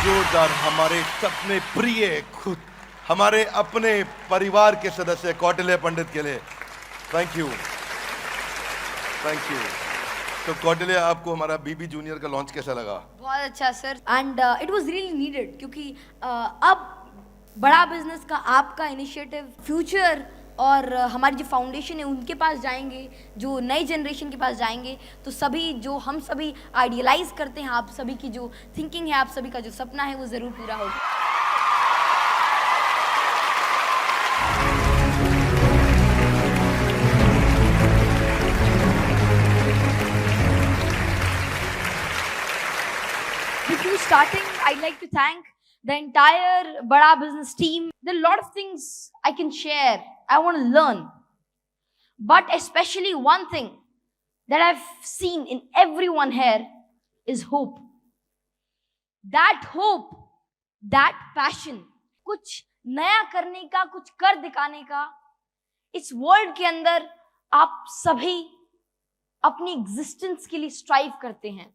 जोरदार हमारे सपने प्रिय खुद हमारे अपने परिवार के सदस्य कौटिल्य पंडित के लिए थैंक यू। तो कौटिल्य, आपको हमारा बीबी जूनियर का लॉन्च कैसा लगा? बहुत अच्छा sir, and it was really needed, क्योंकि अब बड़ा बिजनेस का आपका इनिशिएटिव फ्यूचर और हमारी जो फाउंडेशन है उनके पास जाएंगे, जो नई जनरेशन के पास जाएंगे, तो सभी जो हम सभी आइडियलाइज करते हैं, आप सभी की जो थिंकिंग है, आप सभी का जो सपना है, वो ज़रूर पूरा होगा। Before starting, I'd like to thank the entire Bada Business team. There are a lot of things I can share. I want to learn. But especially one thing that I've seen in everyone here is hope. That hope, that passion, कुछ नया करने का, कुछ कर दिखाने का, इस world के अंदर आप सभी अपनी एग्जिस्टेंस के लिए स्ट्राइव करते हैं.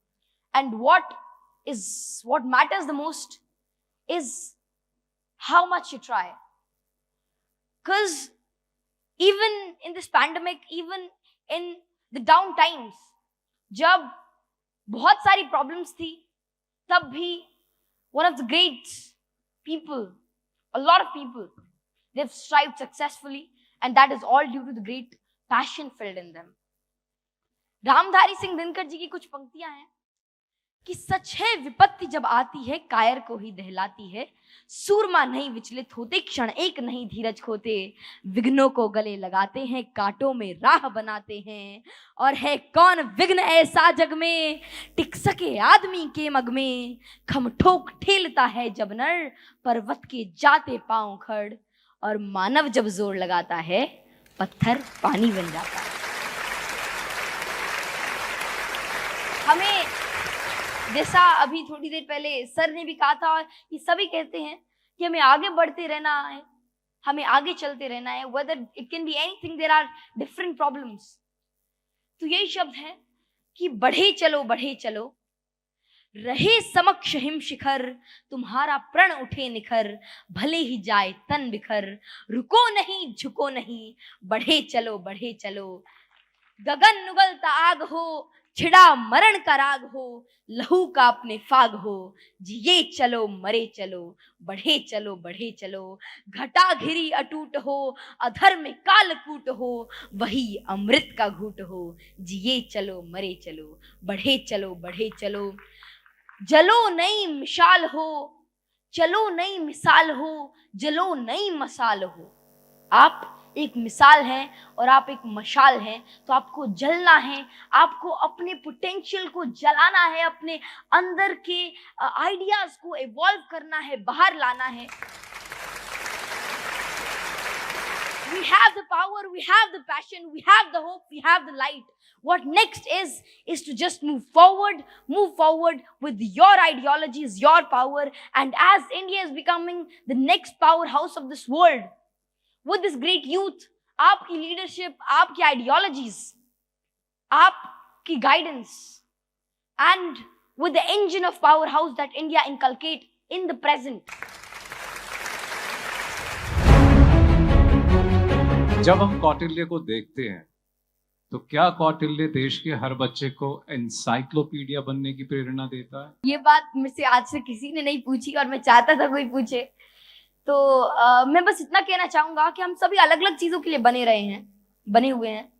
And what matters the most is how much you try. Because even in this pandemic, even in the down times, जब बहुत सारी problems थी, तब भी one of the great people, a lot of people, they've strived successfully, and that is all due to the great passion filled in them. Ramdhari Singh Dinkar ji की कुछ पंक्तियां हैं कि सच है विपत्ति जब आती है कायर को ही दहलाती है, सूरमा नहीं विचलित होते, क्षण एक नहीं धीरज खोते, विघ्नों को गले लगाते हैं, कांटों में राह बनाते हैं, और है कौन विघ्न ऐसा जग में टिक सके आदमी के मग में, खम ठोक ठेलता है जब नर पर्वत के जाते पांव खड़, और मानव जब जोर लगाता है पत्थर पानी बन जाता है. हमें जैसा अभी थोड़ी देर पहले सर ने भी कहा था, और ये सभी कहते हैं कि हमें आगे बढ़ते रहना है, हमें आगे चलते रहना है, whether it can be anything, there are different problems. तो यही शब्द है कि बढ़े चलो, रहे समक्ष हिम शिखर, तुम्हारा प्रण उठे निखर, भले ही जाए तन बिखर, रुको नहीं झुको नहीं, बढ़े चलो, गगन नुगलता आग हो, छिड़ा मरण का राग हो, लहू का अपने फाग हो, जिए चलो मरे चलो, बढ़े चलो, घटा घिरी अटूट हो, अधर में कालकूट हो, वही अमृत का घूट हो, जिए चलो मरे चलो, बढ़े चलो, जलो नई मिसाल हो, चलो नई मिसाल हो, जलो नई मसाल हो. आप एक मिसाल हैं और आप एक मशाल हैं, तो आपको जलना है, आपको अपने पोटेंशियल को जलाना है, अपने अंदर के आइडियाज को इवॉल्व करना है, बाहर लाना है. We have the power, we have the passion, we have the hope, we have the light. What next is to just move forward with your ideologies, your power, and as India is becoming the next powerhouse of this world, with this great youth, आपकी leadership, आपकी ideologies, आपकी guidance, and with the engine of powerhouse that India inculcate in the present. जब हम कौटिल्य को देखते हैं तो क्या कौटिल्य देश के हर बच्चे को एनसाइक्लोपीडिया बनने की प्रेरणा देता है? ये बात मुझसे आज से किसी ने नहीं पूछी और मैं चाहता था कोई पूछे. तो मैं बस इतना कहना चाहूंगा कि हम सभी अलग अलग चीजों के लिए बने हुए हैं,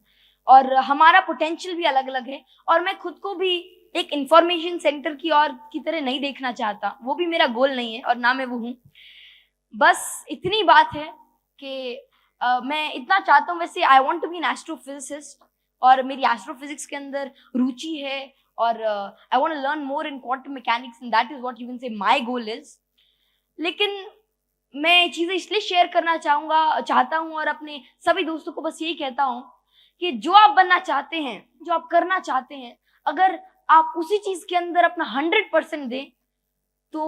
और हमारा पोटेंशियल भी अलग अलग है, और मैं खुद को भी एक इंफॉर्मेशन सेंटर की तरह नहीं देखना चाहता. वो भी मेरा गोल नहीं है और ना मैं वो हूँ. बस इतनी बात है कि मैं इतना चाहता हूँ. वैसे I want to be an astrophysicist, और मेरी एस्ट्रोफिजिक्स के अंदर रुचि है, और I want to learn more in quantum mechanics, and that is what you can say my goal is. लेकिन मैं चीज़ें इसलिए शेयर करना चाहता हूँ और अपने सभी दोस्तों को बस यही कहता हूँ कि जो आप बनना चाहते हैं, जो आप करना चाहते हैं, अगर आप उसी चीज़ के अंदर अपना 100% दें, तो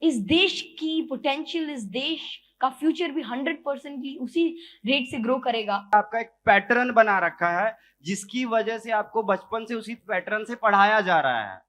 इस देश की पोटेंशियल, इस देश का फ्यूचर भी 100% उसी रेट से ग्रो करेगा. आपका एक पैटर्न बना रखा है जिसकी वजह से आपको बचपन से उसी पैटर्न से पढ़ाया जा रहा है.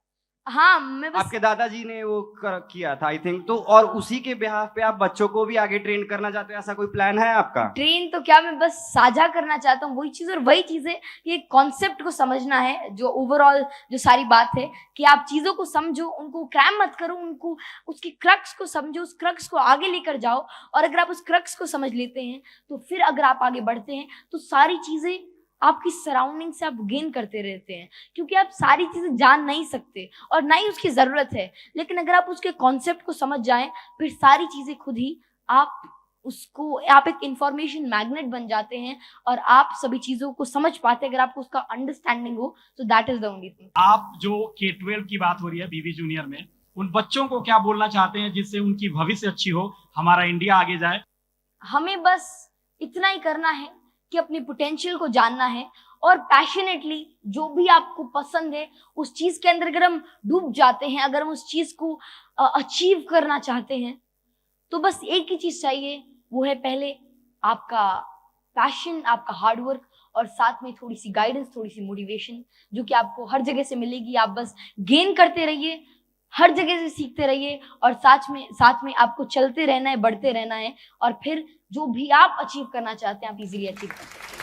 हाँ, मैं बस आपके दादाजी ने वो किया था आई थिंक, तो और उसी के बिहाफ पे आप बच्चों को भी आगे ट्रेन करना चाहते हो, ऐसा कोई प्लान है आपका? ट्रेन तो क्या, मैं बस साझा करना चाहता हूँ वही चीज, और वही चीज है कि कॉन्सेप्ट को समझना है, जो ओवरऑल जो सारी बात है कि आप चीजों को समझो, उनको क्रैम मत करो, उनको उसकी क्रक्स को समझो, उस क्रक्स को आगे लेकर जाओ, और अगर आप उस क्रक्स को समझ लेते हैं तो फिर अगर आप आगे बढ़ते हैं तो सारी चीजें आपकी सराउंडिंग से आप गेन करते रहते हैं, क्योंकि आप सारी चीजें जान नहीं सकते और ना ही उसकी जरूरत है, लेकिन अगर आप उसके कॉन्सेप्ट को समझ जाएं फिर सारी चीजें खुद ही आप एक इंफॉर्मेशन मैग्नेट बन जाते हैं और आप सभी चीजों को समझ पाते हैं अगर आपको उसका अंडरस्टैंडिंग हो। So that is the only thing. आप जो K-12 की बात हो रही है बीवी जूनियर में, उन बच्चों को क्या बोलना चाहते हैं जिससे उनकी भविष्य अच्छी हो, हमारा इंडिया आगे जाए? हमें बस इतना ही करना है कि अपने पोटेंशियल को जानना है और पैशनेटली जो भी आपको पसंद है उस चीज के अंदर अगर हम डूब जाते हैं, अगर हम उस चीज को अचीव करना चाहते हैं तो बस एक ही चीज चाहिए, वो है पहले आपका पैशन, आपका हार्डवर्क और साथ में थोड़ी सी गाइडेंस, थोड़ी सी मोटिवेशन जो कि आपको हर जगह से मिलेगी। आप बस गेन करते रहिए, हर जगह से सीखते रहिए और साथ में आपको चलते रहना है, बढ़ते रहना है और फिर जो भी आप अचीव करना चाहते हैं आप इजीली अचीव कर सकते हैं।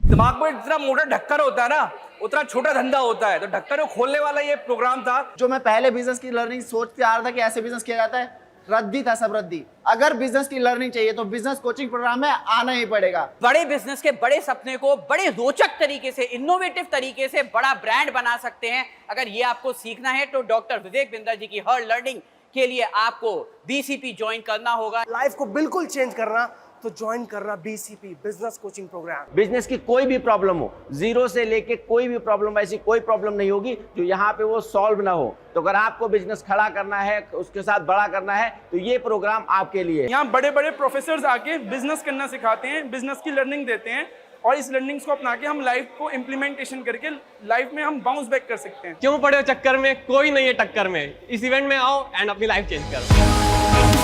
दिमाग में जितना मोटा ढक्कन होता है ना उतना छोटा धंधा होता है, तो ढक्कन को खोलने वाला ये प्रोग्राम था। जो मैं पहले बिजनेस की लर्निंग सोचते आ रहा था कि ऐसे बिजनेस किया जाता है, रद्दी था सब रद्दी। अगर बिजनेस की लर्निंग चाहिए तो बिजनेस कोचिंग प्रोग्राम में आना ही पड़ेगा। बड़े बिजनेस के बड़े सपने को बड़े रोचक तरीके से, इनोवेटिव तरीके से बड़ा ब्रांड बना सकते हैं। अगर ये आपको सीखना है तो डॉक्टर विवेक बिंदर जी की हर लर्निंग के लिए आपको बीसीपी ज्वाइन करना होगा। लाइफ को बिल्कुल चेंज करना तो ज्वाइन करना BCP business coaching program. Business की कोई भी प्रॉब्लम हो, जीरो से लेके कोई भी प्रॉब्लम, ऐसी कोई प्रॉब्लम नहीं होगी जो यहाँ पे वो सॉल्व ना हो। तो अगर आपको बिजनेस खड़ा करना है, उसके साथ बड़ा करना है, तो ये प्रोग्राम आपके लिए। यहाँ बड़े बड़े प्रोफेसर्स आके बिजनेस करना सिखाते हैं, बिजनेस की लर्निंग देते हैं और इस लर्निंग्स को अपना के हम लाइफ को इम्प्लीमेंटेशन करके लाइफ में हम बाउंस बैक कर सकते हैं। क्यों पड़े हो चक्कर में, कोई नहीं है टक्कर में। इस इवेंट में आओ एंड अपनी लाइफ चेंज करो।